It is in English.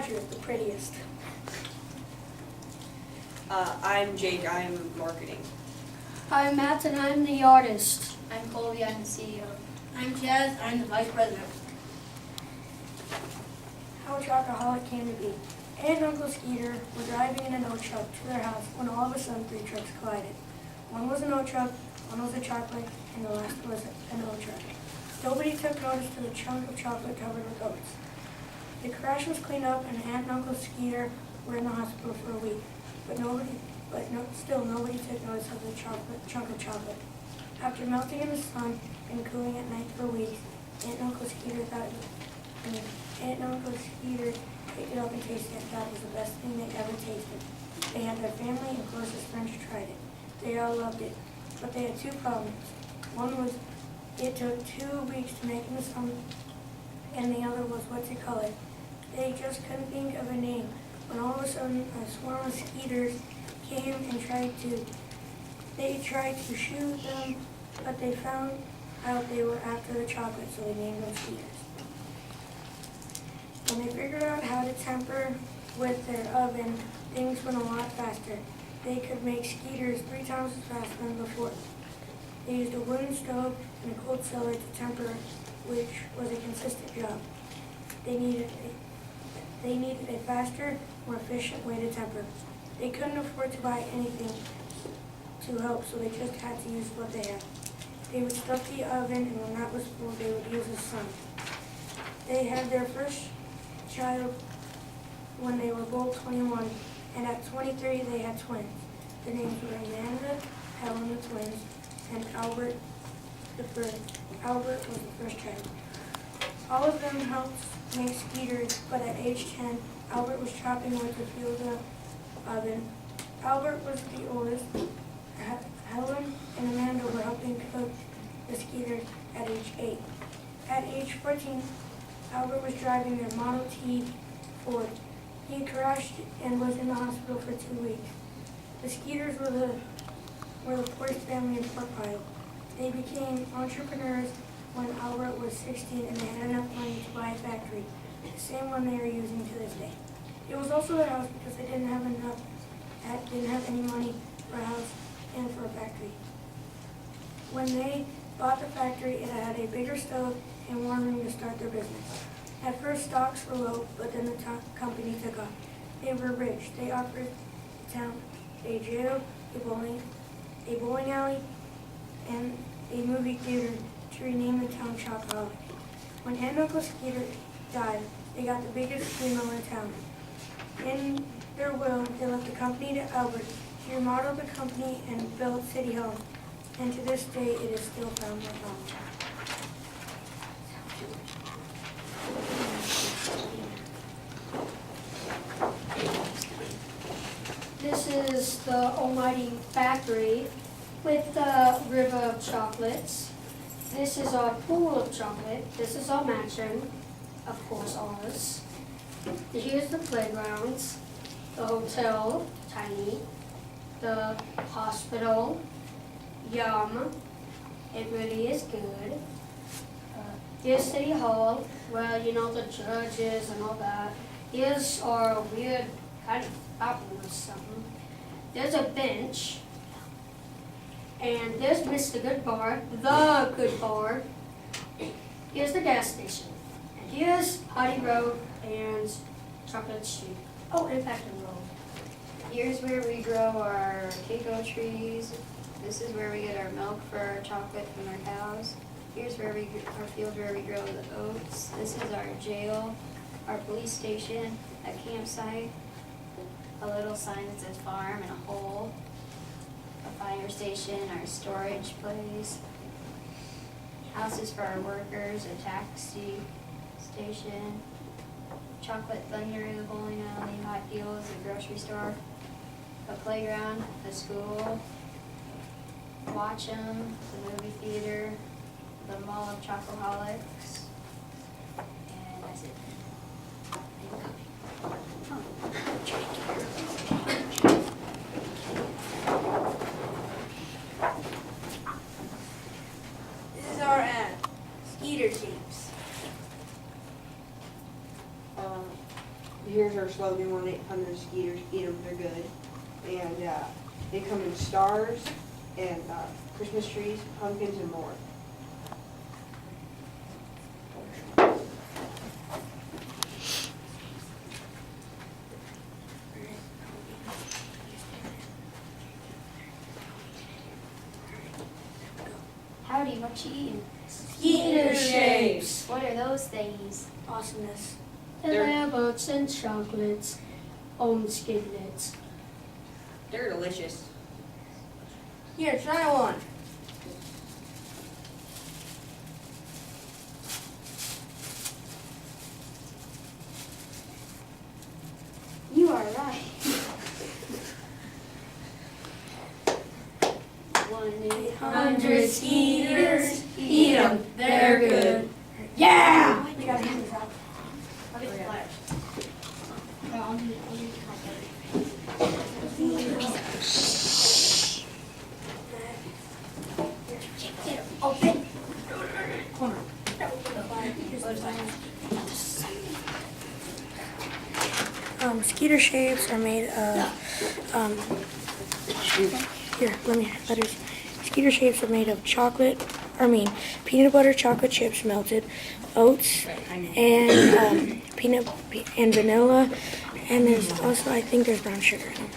You're the prettiest. I'm Jake, I'm marketing. I'm Matt and I'm the artist. I'm Colby, I'm the CEO. I'm Chaz, I'm the vice president. How chocoholic can it be? Aunt and Uncle Skeeter were driving in an oat truck to their house when all of a sudden 3 trucks collided. One was an oat truck, one was a chocolate, and the last was an oat truck. Nobody took notice to the chunk of chocolate covered with oats. The crash was cleaned up and Aunt and Uncle Skeeter were in the hospital for a week, still nobody took notice of the chunk of chocolate. After melting in the sun and cooling at night for weeks, Aunt and Uncle Skeeter picked it up and tasted it and thought it was the best thing they ever tasted. They had their family and closest friends tried it. They all loved it, but they had 2 problems. One was it took 2 weeks to make in the sun, and the other was what to call it. They just couldn't think of a name when all of a sudden a swarm of skeeters came and tried to shoot them, but they found out they were after the chocolate, so they named them skeeters. When they figured out how to tamper with their oven, things went a lot faster. They could make skeeters 3 times as fast than before. They used a wooden stove and a cold cellar to temper, which was a consistent job. They needed a faster, more efficient way to temper. They couldn't afford to buy anything to help, so they just had to use what they had. They would stuff the oven, and when that was full, they would use the sun. They had their first child when they were both 21, and at 23 they had twins. Their names were Amanda, Helen the twins, and Albert was the first child. All of them helped make skeeters, but at age 10, Albert was chopping wood to fuel the oven. Albert was the oldest. Helen and Amanda were helping cook the skeeters at age 8. At age 14, Albert was driving their Model T Ford. He crashed and was in the hospital for 2 weeks. The Skeeters were the poorest family in Fort Pyle. They became entrepreneurs when Albert was 16 and they had enough money to buy a factory, the same one they are using to this day. It was also their house because they didn't have any money for a house and for a factory. When they bought the factory, it had a bigger stove and one room to start their business. At first, stocks were low, but then the company took off. They were rich. They offered the town a jail, a bowling alley, and a movie theater to rename the town Chocoholic. When Aunt and Uncle Skeeter died, they got the biggest funeral in town. In their will, they left the company to Albert. He remodeled the company and built City Hall, and to this day, it is still family home. This is the almighty factory with the river of chocolates. This is our pool of chocolate. This is our mansion, of course ours. Here's the playgrounds, the hotel, tiny, the hospital, yum, it really is good. Here's City Hall, where the judges and all that. Here's our weird kind of fountain or something. There's a bench. And there's Mr. Good Bar, the Good Bar. Here's the gas station. And here's Hardy Road and Chocolate Street. Oh, and Factory Road. Here's where we grow our cacao trees. This is where we get our milk for our chocolate from our cows. Here's where our field where we grow the oats. This is our jail, our police station, a campsite, a little sign that says farm and a hole, a fire station, our storage place, houses for our workers, a taxi station, Chocolate Thunder, the bowling alley, Hot Heels, the grocery store, a playground, a school, Watch 'em, the movie theater, the Mall of Chocoholics, and that's it. This is our ad, Skeeter Tapes. Here's There's our slogan, 1-800 Skeeters, eat them, they're good. And they come in stars and Christmas trees, pumpkins, and more. Howdy, what you eating? Skeeter shapes. What are those things? Awesomeness. They're oats and chocolates on skidlets. They're delicious. Here, try one. You are right. 1-800 Skeeters, eat 'em, they're good. Yeah! You gotta hand this out. I'll get the flash. Open. Corner. Skeeter shapes are made of, here, letters. Skeeter shapes are made of peanut butter chocolate chips melted, oats, and peanut and vanilla, and there's also, I think there's brown sugar in them.